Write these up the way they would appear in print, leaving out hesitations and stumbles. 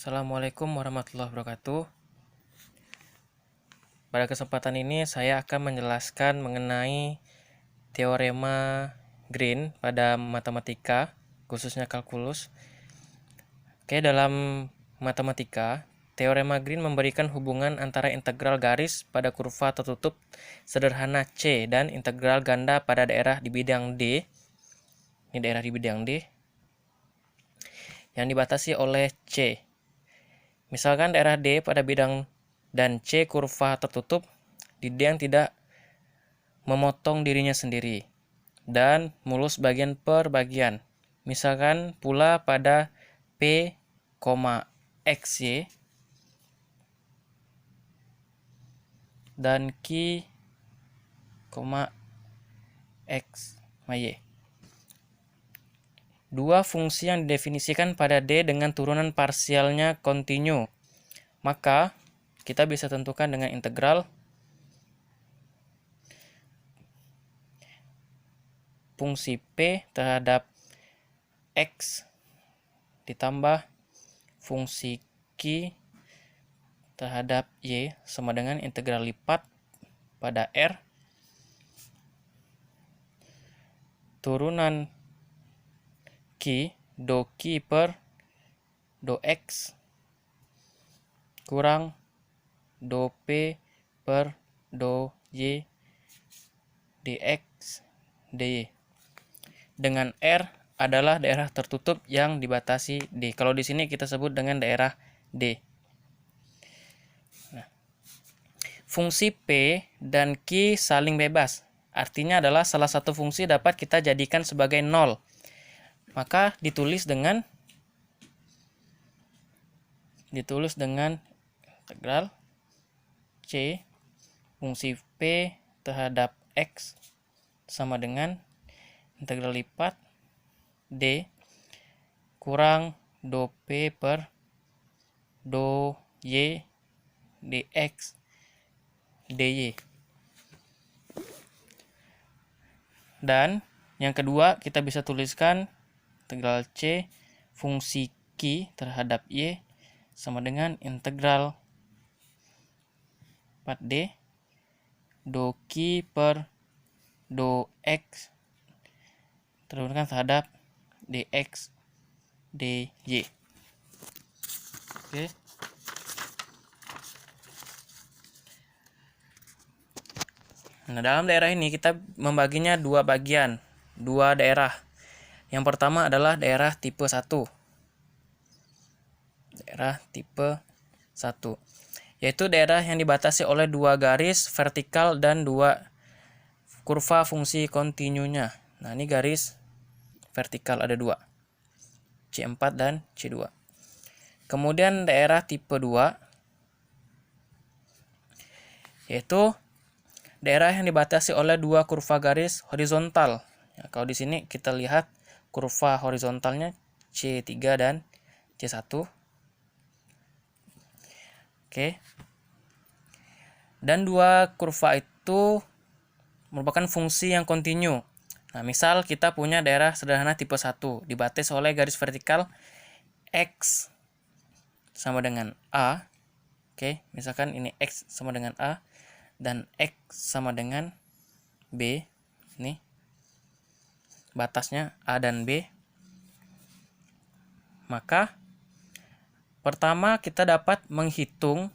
Assalamualaikum warahmatullahi wabarakatuh. Pada kesempatan ini saya akan menjelaskan mengenai teorema Green pada matematika, khususnya kalkulus. Dalam matematika, teorema Green memberikan hubungan antara integral garis pada kurva tertutup sederhana C dan integral ganda pada daerah di bidang D. Ini daerah di bidang D yang dibatasi oleh C. Misalkan daerah D pada bidang dan C kurva tertutup di D yang tidak memotong dirinya sendiri dan mulus bagian per bagian. Misalkan pula pada P, XY dan Q, X, Y. Dua fungsi yang didefinisikan pada D dengan turunan parsialnya kontinu. Maka kita bisa tentukan dengan integral fungsi P terhadap X ditambah fungsi Q terhadap Y sama dengan integral lipat pada R turunan Q do Q per do X kurang do P per do Y dx dy. Dengan R adalah daerah tertutup yang dibatasi D. Kalau di sini kita sebut dengan daerah D. Nah, fungsi P dan Q saling bebas. Artinya adalah salah satu fungsi dapat kita jadikan sebagai 0. Maka ditulis dengan integral C fungsi P terhadap X sama dengan integral lipat D kurang do P per do Y dx dy. Dan yang kedua kita bisa tuliskan integral C fungsi Q terhadap Y sama dengan integral 4D do Q per do X terhubungkan terhadap dx dy. Oke. Nah, dalam daerah ini kita membaginya dua bagian, dua daerah. Yang pertama adalah daerah tipe 1. Daerah tipe 1, yaitu daerah yang dibatasi oleh dua garis vertikal dan dua kurva fungsi kontinunya. Nah, ini garis vertikal ada dua, C4 dan C2. Kemudian daerah tipe 2, yaitu daerah yang dibatasi oleh dua kurva garis horizontal. Ya, kalau di sini kita lihat kurva horizontalnya C3 dan C1. Oke. Dan dua kurva itu merupakan fungsi yang kontinu. Nah, misal kita punya daerah sederhana tipe 1 dibatasi oleh garis vertikal X sama dengan A. Oke, misalkan ini X sama dengan A dan X sama dengan B. Ini batasnya A dan B. Maka pertama kita dapat menghitung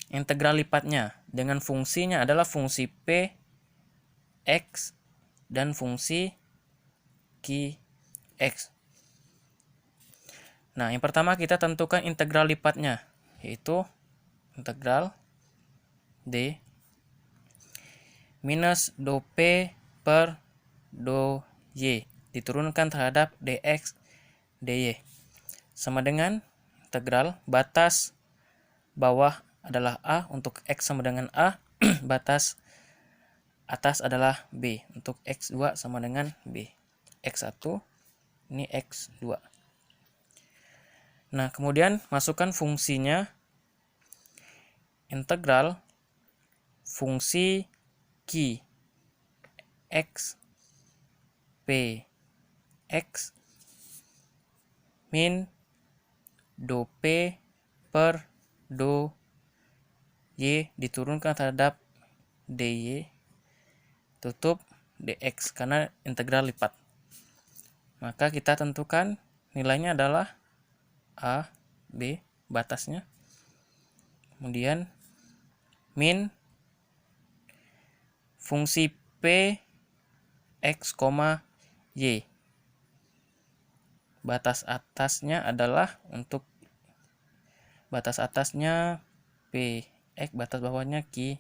integral lipatnya dengan fungsinya adalah fungsi P, X, dan fungsi Q, X. Nah, yang pertama kita tentukan integral lipatnya, yaitu integral D minus do P per do Y diturunkan terhadap dx dy sama dengan integral batas bawah adalah A untuk X sama dengan A, batas atas adalah B untuk X2 sama dengan B. X1 ini X2. Nah, kemudian masukkan fungsinya integral fungsi Q X P X min do P per do Y diturunkan terhadap dy tutup dx karena integral lipat. Maka kita tentukan nilainya adalah A, B, batasnya. Kemudian min fungsi P X, Y. Batas atasnya adalah untuk batas atasnya P X, batas bawahnya Q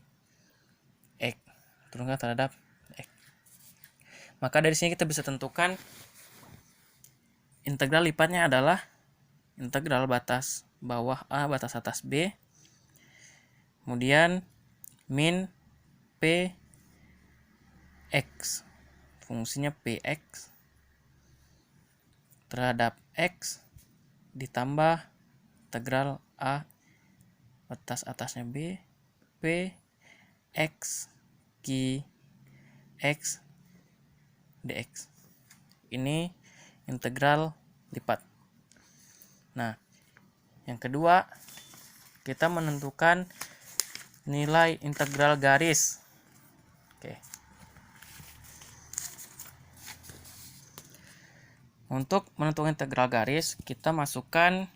X. Turunkan terhadap X. Maka dari sini kita bisa tentukan integral lipatnya adalah integral batas bawah A, batas atas B. Kemudian min P X, fungsinya Px terhadap X ditambah integral A batas atasnya B P X Q X dx. Ini integral lipat. Nah, yang kedua kita menentukan nilai integral garis. Oke. Untuk menentukan integral garis, kita masukkan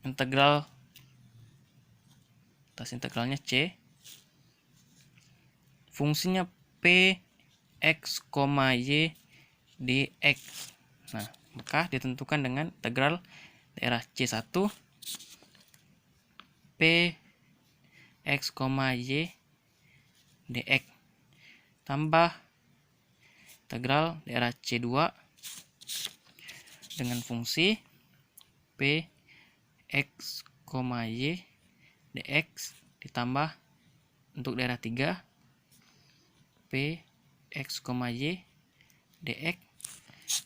integral atas integralnya C. Fungsinya P X, Y dx. Nah, maka ditentukan dengan integral daerah C1 P X, Y dx tambah integral daerah C2 dengan fungsi P X, Y dx ditambah untuk daerah 3 P X, Y dx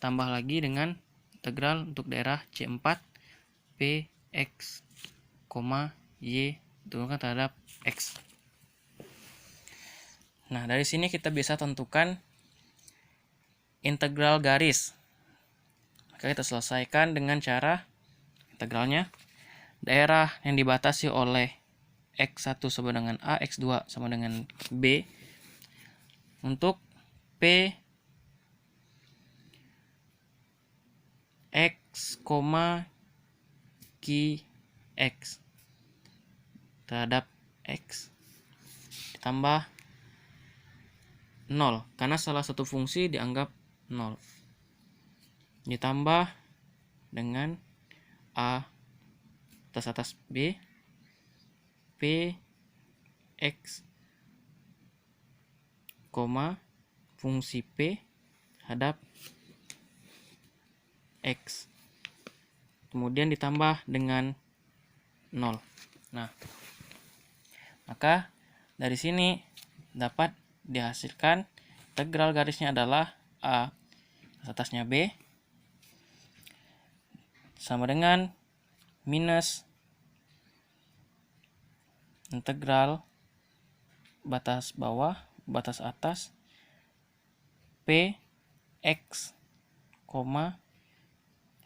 tambah lagi dengan integral untuk daerah C4 P X, Y diturunkan terhadap X. Nah, dari sini kita bisa tentukan integral garis. Maka kita selesaikan dengan cara integralnya. Daerah yang dibatasi oleh X1 sama dengan A, X2 sama dengan B. Untuk P X, Q X terhadap X ditambah 0 karena salah satu fungsi dianggap 0 ditambah dengan A atas B P X, fungsi P terhadap X kemudian ditambah dengan 0. Nah, maka dari sini dapat dihasilkan integral garisnya adalah A atasnya B sama dengan minus integral batas bawah batas atas P X,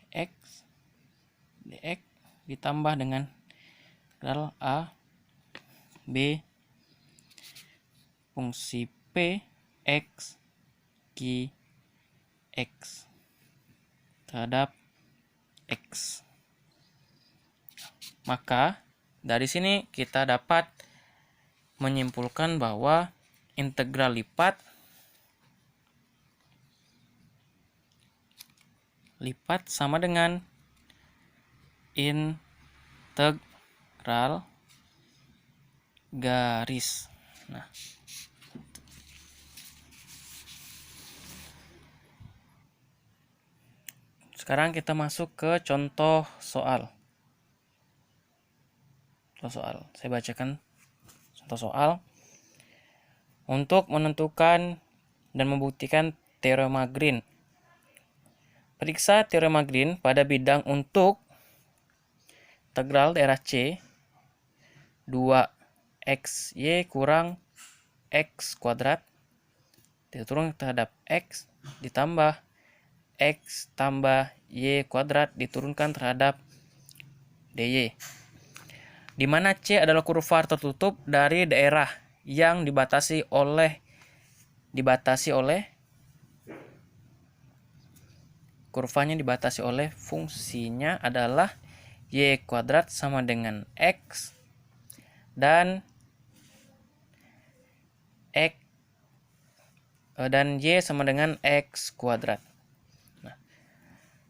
X dx ditambah dengan integral A B fungsi P X Q X terhadap X. Maka dari sini kita dapat menyimpulkan bahwa integral lipat sama dengan integral garis. Nah, sekarang kita masuk ke contoh soal. Saya bacakan contoh soal. Untuk menentukan dan membuktikan teorema Green. Periksa teorema Green pada bidang untuk integral daerah C 2xy kurang x kuadrat diturunkan terhadap x ditambah x tambah y kuadrat diturunkan terhadap dy. Di mana C adalah kurva tertutup dari daerah yang dibatasi oleh kurvanya dibatasi oleh fungsinya adalah y kuadrat sama dengan x dan y sama dengan x kuadrat. Nah,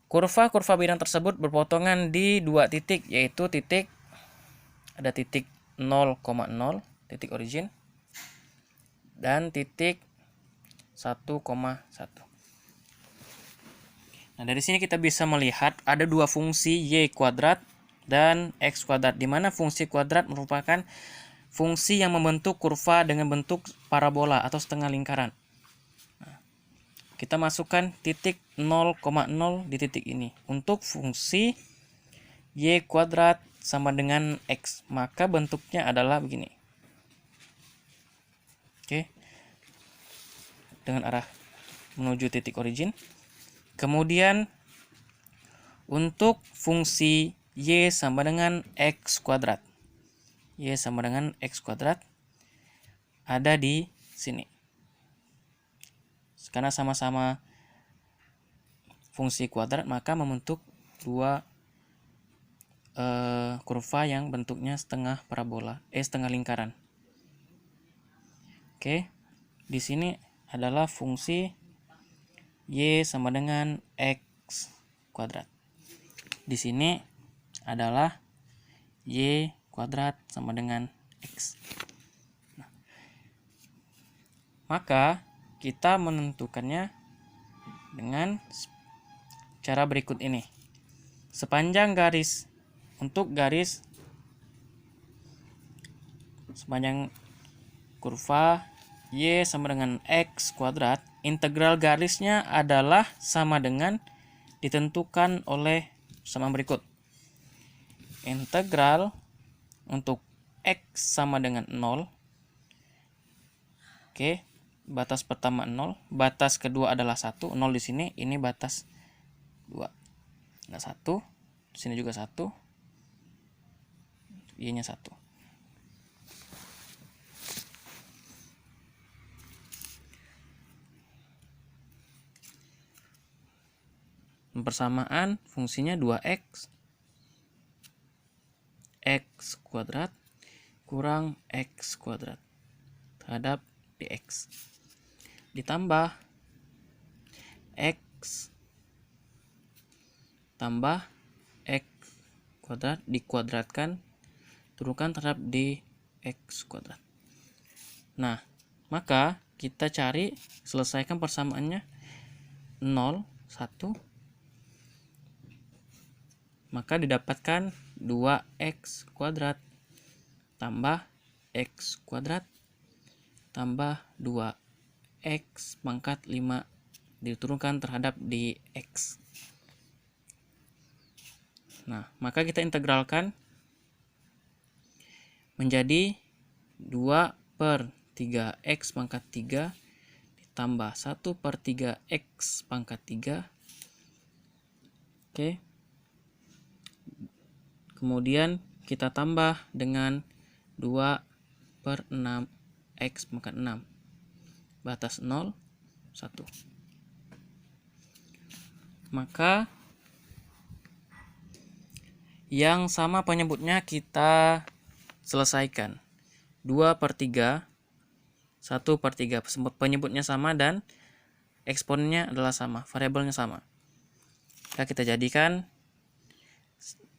kurva bidang tersebut berpotongan di dua titik, yaitu ada titik 0,0 titik origin dan titik 1,1. Nah, dari sini kita bisa melihat ada dua fungsi y kuadrat dan x kuadrat, di mana fungsi kuadrat merupakan fungsi yang membentuk kurva dengan bentuk parabola atau setengah lingkaran. Nah, kita masukkan titik 0,0 di titik ini untuk fungsi y kuadrat sama dengan x, maka bentuknya adalah begini. Oke, dengan arah menuju titik origin. Kemudian untuk fungsi y sama dengan x kuadrat. Y sama dengan x kuadrat ada di sini. Karena sama-sama fungsi kuadrat, maka membentuk dua kurva yang bentuknya setengah parabola, setengah lingkaran. Oke, di sini adalah fungsi y sama dengan x kuadrat. Di sini adalah y kuadrat sama dengan x. Nah, maka kita menentukannya dengan cara berikut ini. Sepanjang kurva y sama dengan x kuadrat, integral garisnya adalah sama dengan ditentukan oleh sama berikut. Integral untuk x sama dengan 0. Oke, batas pertama 0, batas kedua adalah 1, 0 di sini, ini batas 2. Nah, 1, di sini juga 1. Y-nya 1. Persamaan fungsinya 2x x kuadrat kurang x kuadrat terhadap dx ditambah x tambah x kuadrat dikuadratkan turunkan terhadap dx kuadrat. Nah, maka kita selesaikan persamaannya 0, 1, maka didapatkan 2x kuadrat tambah x kuadrat tambah 2x pangkat 5 diturunkan terhadap dx. Nah, maka kita integralkan menjadi 2/3x pangkat 3 ditambah 1/3x pangkat 3. Oke. Kemudian kita tambah dengan 2/6x pangkat 6. Batas 0, 1. Maka yang sama penyebutnya kita selesaikan. 2/3, 1/3. Penyebutnya sama dan eksponennya adalah sama, variabelnya sama. Maka kita jadikan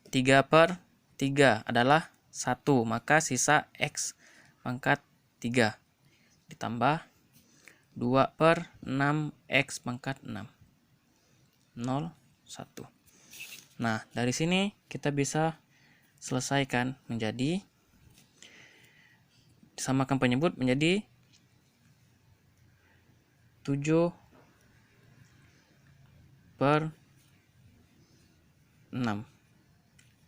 3/3 adalah 1, maka sisa x pangkat 3 ditambah 2/6x pangkat 6. 0, 1. Nah, dari sini kita bisa selesaikan menjadi disamakan penyebut menjadi 7/6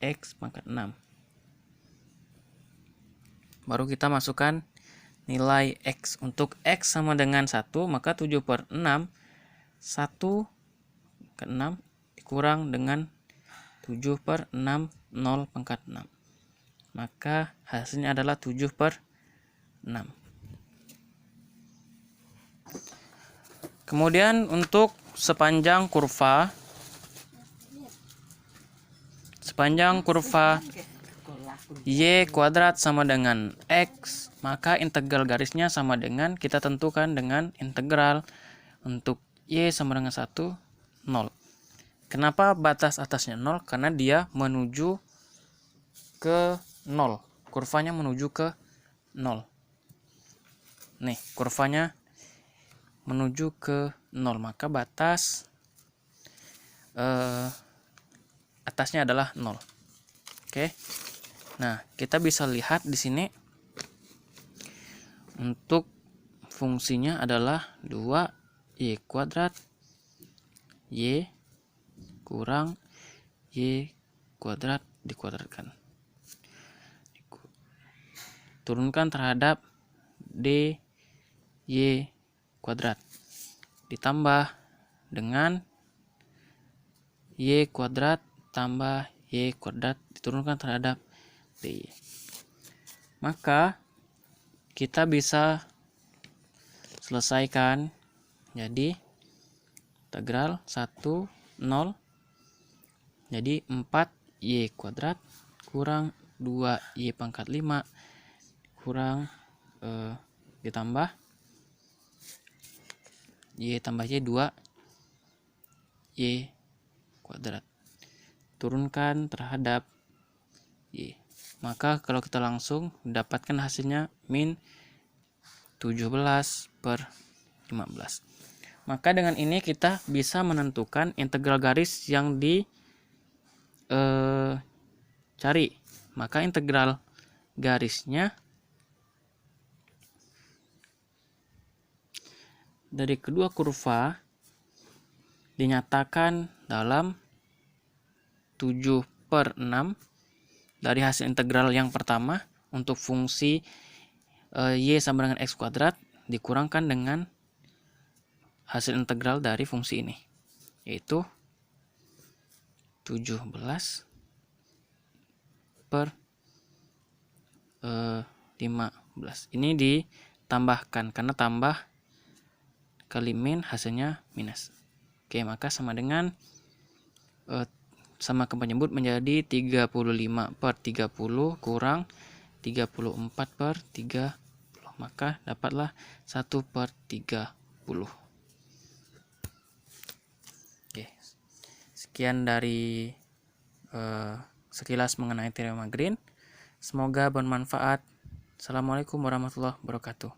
x pangkat 6. Baru kita masukkan nilai x. Untuk x sama dengan 1, maka 7/6 1/6 dikurang dengan 7/6, 0 pangkat 6. Maka hasilnya adalah 7/6. Kemudian untuk sepanjang kurva Y kuadrat sama dengan X, maka integral garisnya sama dengan, kita tentukan dengan integral untuk Y sama dengan 1, 0. Kenapa batas atasnya 0? Karena dia menuju ke 0. Kurvanya menuju ke 0. Nih, kurvanya menuju ke 0, maka batas atasnya adalah 0. Oke. Nah, kita bisa lihat di sini untuk fungsinya adalah 2y kuadrat y kurang y kuadrat dikuadratkan. Turunkan terhadap dy kuadrat ditambah dengan y kuadrat tambah y kuadrat diturunkan terhadap dy. Maka kita bisa selesaikan, jadi integral 1, 0, jadi 4y kuadrat kurang 2y pangkat 5 kurang ditambah y tambah y 2y kuadrat, turunkan terhadap y. Maka kalau kita langsung dapatkan hasilnya min 17/15. Maka dengan ini kita bisa menentukan integral garis yang cari. Maka integral garisnya dari kedua kurva dinyatakan dalam 7/6 dari hasil integral yang pertama untuk fungsi y sama dengan x kuadrat dikurangkan dengan hasil integral dari fungsi ini, yaitu 17/15. Ini ditambahkan karena tambah kali min hasilnya minus. Oke, maka sama dengan sama penyebut menjadi 35/30 kurang 34/30. Maka dapatlah 1/30. Oke, sekian dari sekilas mengenai teorema Green. Semoga bermanfaat. Assalamualaikum warahmatullahi wabarakatuh.